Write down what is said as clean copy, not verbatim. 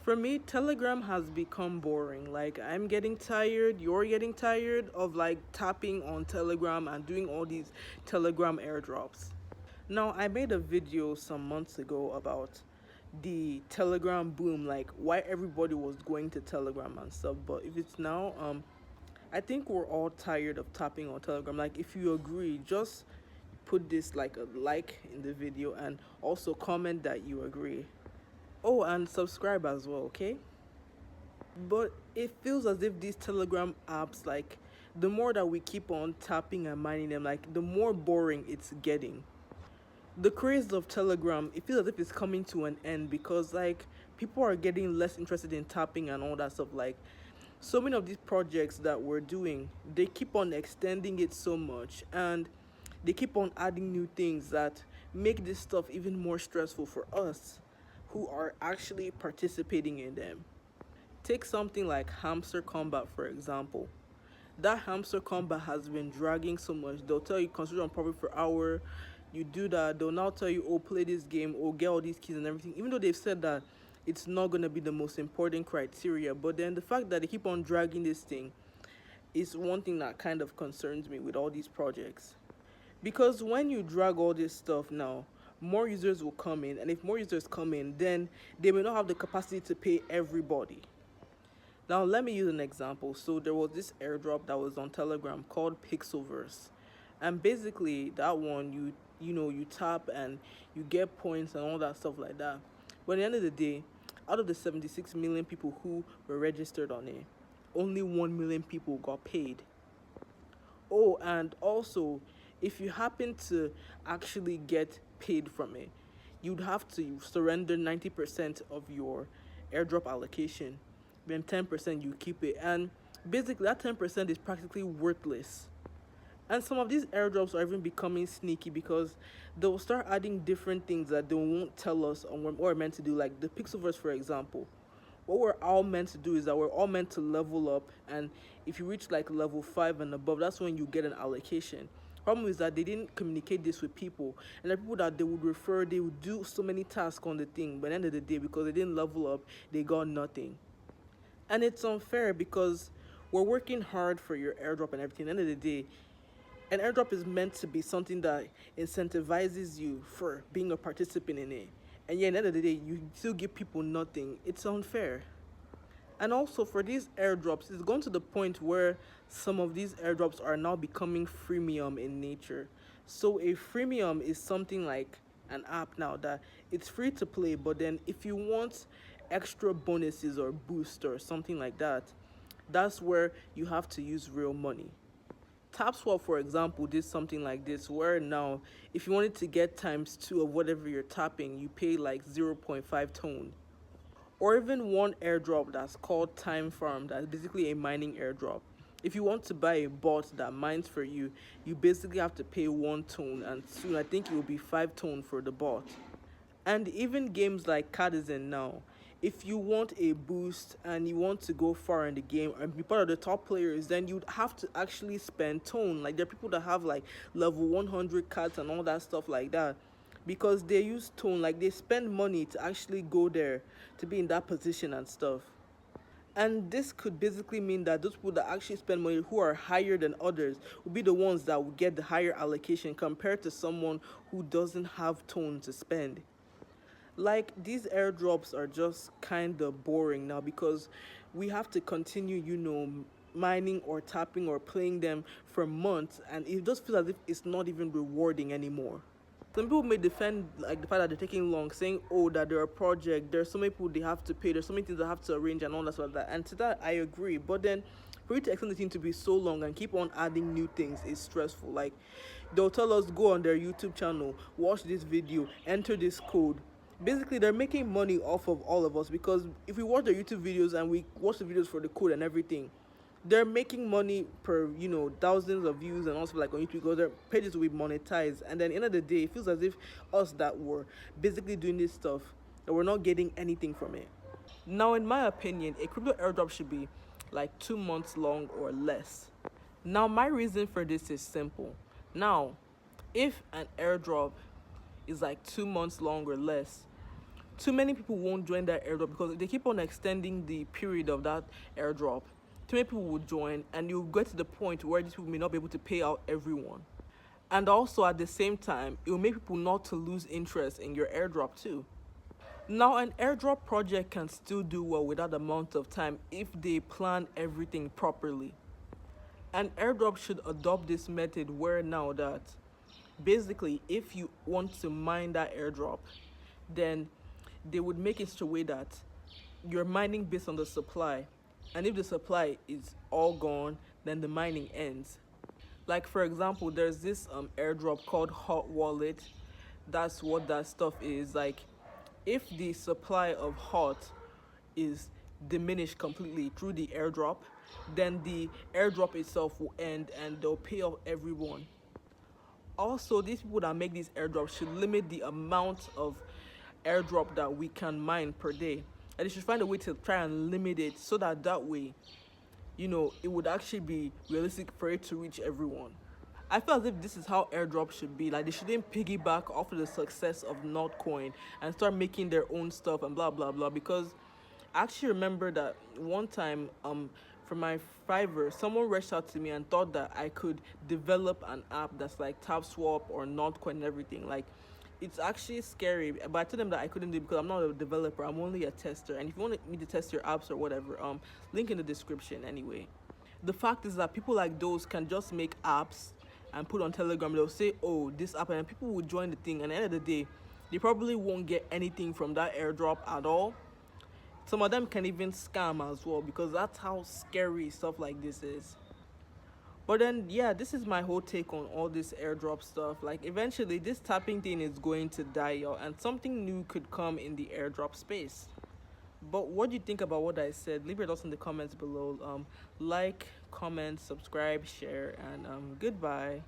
For me, Telegram has become boring. Like, I'm getting tired, you're getting tired of like tapping on Telegram and doing all these Telegram airdrops. Now, I made a video some months ago about the Telegram boom, like why everybody was going to Telegram and stuff. But if it's now, I think we're all tired of tapping on Telegram. Like, if you agree, just put this like a like in the video and also comment that you agree. Oh, and subscribe as well, okay? But it feels as if these Telegram apps, like, the more that we keep on tapping and mining them, like, the more boring it's getting. The craze of Telegram, it feels as if it's coming to an end because, like, people are getting less interested in tapping and all that stuff. Like, so many of these projects that we're doing, they keep on extending it so much and they keep on adding new things that make this stuff even more stressful for us who are actually participating in them. Take something like Hsmster Kombat, for example. That Hsmster Kombat has been dragging so much. They'll tell you consider on profit per hour. You do that, they'll now tell you, oh, play this game, or get all these keys and everything. Even though they've said that it's not gonna be the most important criteria, but then the fact that they keep on dragging this thing is one thing that kind of concerns me with all these projects. Because when you drag all this stuff now, more users will come in, and if more users come in, then they may not have the capacity to pay everybody. Now let me use an example. So there was this airdrop that was on Telegram called Pixelverse. And basically that one you tap and you get points and all that stuff like that. But at the end of the day, out of the 76 million people who were registered on it, only 1 million people got paid. Oh, and also, if you happen to actually get paid from it, you'd have to surrender 90% of your airdrop allocation. Then 10% you keep it. And basically, that 10% is practically worthless. And some of these airdrops are even becoming sneaky because they'll start adding different things that they won't tell us on what we're meant to do. Like the Pixelverse, for example. What we're all meant to do is that we're all meant to level up, and if you reach like level 5 and above, that's when you get an allocation. Problem is that they didn't communicate this with people, and the people that they would refer, they would do so many tasks on the thing, but at the end of the day, because they didn't level up, they got nothing. And it's unfair because we're working hard for your airdrop and everything. At the end of the day, an airdrop is meant to be something that incentivizes you for being a participant in it. And yet, at the end of the day, you still give people nothing. It's unfair. And also, for these airdrops, it's gone to the point where some of these airdrops are now becoming freemium in nature. So a freemium is something like an app now that it's free to play, but then if you want extra bonuses or boost or something like that, that's where you have to use real money. Tapswap, for example, did something like this where now if you wanted to get ×2 of whatever you're tapping, you pay like 0.5 tone. Or even one airdrop that's called Time Farm, that's basically a mining airdrop. If you want to buy a bot that mines for you, you basically have to pay 1 tone, and soon I think it will be 5 tone for the bot. And even games like Catizen now, if you want a boost and you want to go far in the game and be part of the top players, then you'd have to actually spend tone. Like, there are people that have like level 100 cards and all that stuff like that because they use tone. Like, they spend money to actually go there, to be in that position and stuff. And this could basically mean that those people that actually spend money who are higher than others will be the ones that will get the higher allocation compared to someone who doesn't have tone to spend. Like, these airdrops are just kind of boring now because we have to continue, mining or tapping or playing them for months, and it just feels as if it's not even rewarding anymore. Some people may defend like the fact that they're taking long, saying, oh, that they're a project, there's so many people they have to pay, there's so many things they have to arrange and all that sort of that. And to that I agree. But then for you to extend the thing to be so long and keep on adding new things is stressful. Like, they'll tell us, go on their YouTube channel, watch this video, enter this code. Basically, they're making money off of all of us because if we watch their YouTube videos and we watch the videos for the code and everything, they're making money per, thousands of views and also like on YouTube because their pages will be monetized. And then at the end of the day, it feels as if us that were basically doing this stuff, that we're not getting anything from it. Now, in my opinion, a crypto airdrop should be like 2 months long or less. Now, my reason for this is simple. Now, if an airdrop is like 2 months long or less, too many people won't join that airdrop because they keep on extending the period of that airdrop. Too many people will join, and you'll get to the point where these people may not be able to pay out everyone. And also at the same time, it will make people not to lose interest in your airdrop too. Now, an airdrop project can still do well with that amount of time if they plan everything properly. An airdrop should adopt this method where now that basically if you want to mine that airdrop, then they would make it such a way that you're mining based on the supply. And if the supply is all gone, then the mining ends. Like for example, there's this airdrop called Hot Wallet. That's what that stuff is. Like if the supply of hot is diminished completely through the airdrop, then the airdrop itself will end and they'll pay off everyone. Also, these people that make these airdrops should limit the amount of airdrop that we can mine per day. And they should find a way to try and limit it so that way, it would actually be realistic for it to reach everyone. I feel as if this is how airdrops should be. Like they shouldn't piggyback off of the success of Notcoin and start making their own stuff and blah blah blah. Because I actually remember that one time from my Fiverr, someone reached out to me and thought that I could develop an app that's like Tapswap or Notcoin and everything. Like it's actually scary, but I told them that I couldn't do it because I'm not a developer. I'm only a tester. And if you want me to test your apps or whatever, link in the description anyway. The fact is that people like those can just make apps and put on Telegram. They'll say, oh, this app, and people will join the thing, and at the end of the day they probably won't get anything from that airdrop at all. Some of them can even scam as well, because that's how scary stuff like this is. But then yeah, this is my whole take on all this airdrop stuff. Like eventually this tapping thing is going to die out and something new could come in the airdrop space. But what do you think about what I said? Leave your thoughts in the comments below. Like, comment, subscribe, share, and goodbye.